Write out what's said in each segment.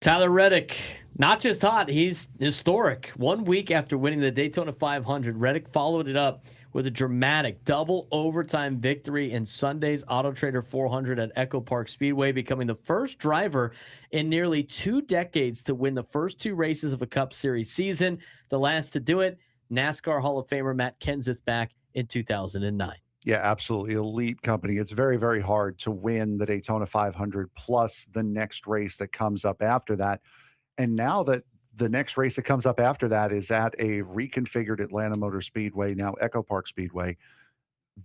Tyler Reddick, not just hot, he's historic. 1 week after winning the Daytona 500, Reddick followed it up with a dramatic double overtime victory in Sunday's Auto Trader 400 at EchoPark Speedway, becoming the first driver in nearly 2 decades to win the first 2 races of a Cup Series season. The last to do it, NASCAR Hall of Famer Matt Kenseth back in 2009. Yeah, absolutely. Elite company. It's very, very hard to win the Daytona 500 plus the next race that comes up after that. And now that the next race that comes up after that is at a reconfigured Atlanta Motor Speedway, now Echo Park Speedway,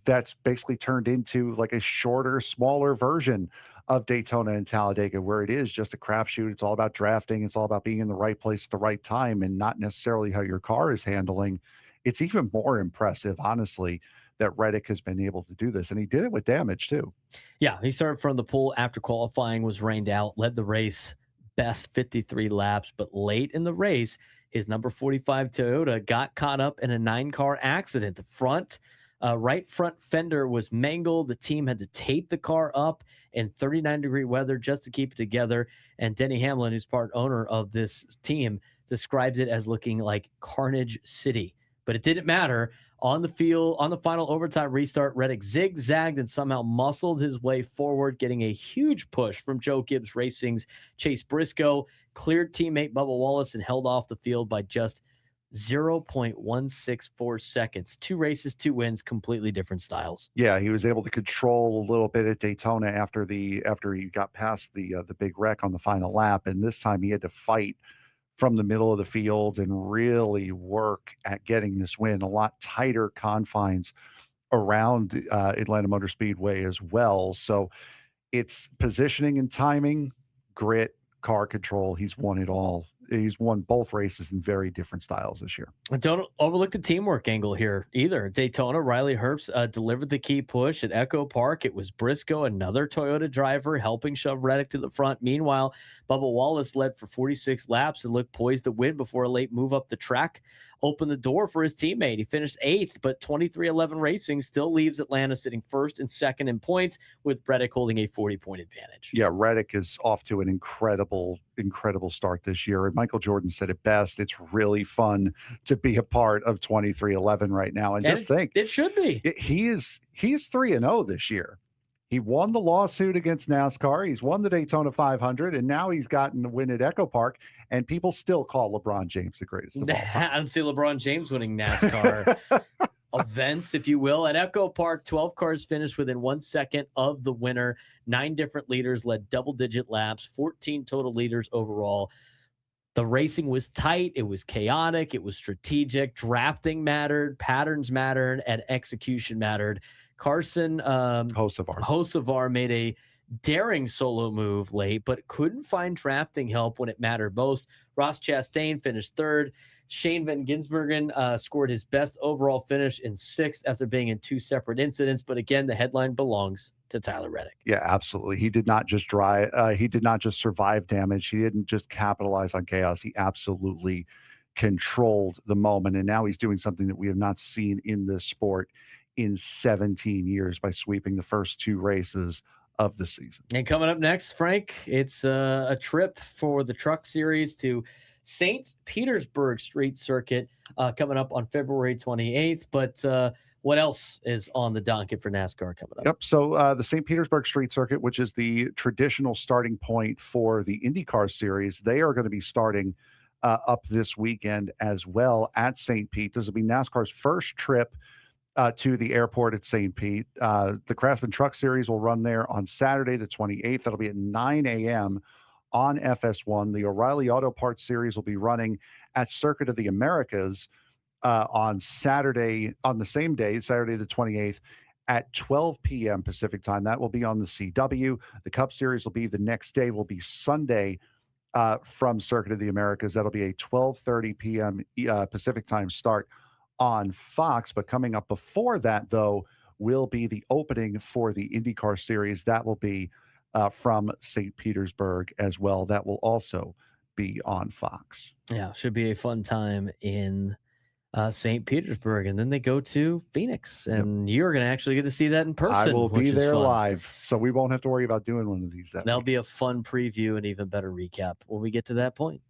that's basically turned into like a shorter, smaller version of Daytona and Talladega, where it is just a crapshoot. It's all about drafting. It's all about being in the right place at the right time and not necessarily how your car is handling. It's even more impressive, honestly, that Reddick has been able to do this. And he did it with damage too. Yeah, he started from the pole after qualifying was rained out, led the race best 53 laps, but late in the race, his number 45 Toyota got caught up in a 9-car accident. The right front fender was mangled. The team had to tape the car up in 39-degree weather just to keep it together. And Denny Hamlin, who's part owner of this team, described it as looking like Carnage City. But it didn't matter. On the field, on the final overtime restart, Reddick zigzagged and somehow muscled his way forward, getting a huge push from Joe Gibbs Racing's Chase Briscoe, cleared teammate Bubba Wallace, and held off the field by just 0.164 seconds. 2 races, 2 wins, completely different styles. Yeah, he was able to control a little bit at Daytona after he got past the big wreck on the final lap, and this time he had to fight from the middle of the field and really work at getting this win. A lot tighter confines around Atlanta Motor Speedway as well. So it's positioning and timing, grit, car control. He's won it all. He's won both races in very different styles this year. And don't overlook the teamwork angle here either. Daytona, Riley Herbst delivered the key push at Echo Park. It was Briscoe, another Toyota driver, helping shove Reddick to the front. Meanwhile, Bubba Wallace led for 46 laps and looked poised to win before a late move up the track opened the door for his teammate. He finished 8th, but 23-11 Racing still leaves Atlanta sitting first and second in points, with Reddick holding a 40-point advantage. Yeah, Reddick is off to an incredible start this year. And Michael Jordan said it best. It's really fun to be a part of 23-11 right now. And just think, it should be. He's 3-0 this year. He won the lawsuit against NASCAR. He's won the Daytona 500, and now he's gotten the win at Echo Park. And people still call LeBron James the greatest of all time. I don't see LeBron James winning NASCAR events, if you will. At Echo Park, 12 cars finished within 1 second of the winner. 9 different leaders led double-digit laps, 14 total leaders overall. The racing was tight. It was chaotic. It was strategic. Drafting mattered. Patterns mattered. And execution mattered. Carson Hocevar made a daring solo move late, but couldn't find drafting help when it mattered most. Ross Chastain finished 3rd. Shane Van Gisbergen scored his best overall finish in 6th after being in 2 separate incidents. But again, the headline belongs to Tyler Reddick. Yeah, absolutely. He did not just he did not just survive damage. He didn't just capitalize on chaos. He absolutely controlled the moment. And now he's doing something that we have not seen in this sport in 17 years by sweeping the first 2 races of the season. And coming up next, Frank, it's a trip for the Truck Series to St. Petersburg Street Circuit coming up on February 28th. But what else is on the docket for NASCAR coming up? Yep. So the St. Petersburg Street Circuit, which is the traditional starting point for the IndyCar Series, they are going to be starting up this weekend as well at St. Pete. This will be NASCAR's first trip to the airport at St. Pete. The Craftsman Truck Series will run there on Saturday, the 28th. That'll be at 9 a.m. on FS1. The O'Reilly Auto Parts Series will be running at Circuit of the Americas on Saturday, on the same day, Saturday the 28th, at 12 p.m. Pacific time. That will be on the CW. The Cup Series will be the next day, will be Sunday from Circuit of the Americas. That'll be a 12:30 p.m. Pacific time start on Fox. But coming up before that, though, will be the opening for the IndyCar Series. That will be from St. Petersburg as well. That will also be on Fox. Yeah, should be a fun time in St. Petersburg, and then they go to Phoenix, and you're going to actually get to see that in person. I will which be is there fun. live, so we won't have to worry about doing one of these. That'll be a fun preview and even better recap when we get to that point.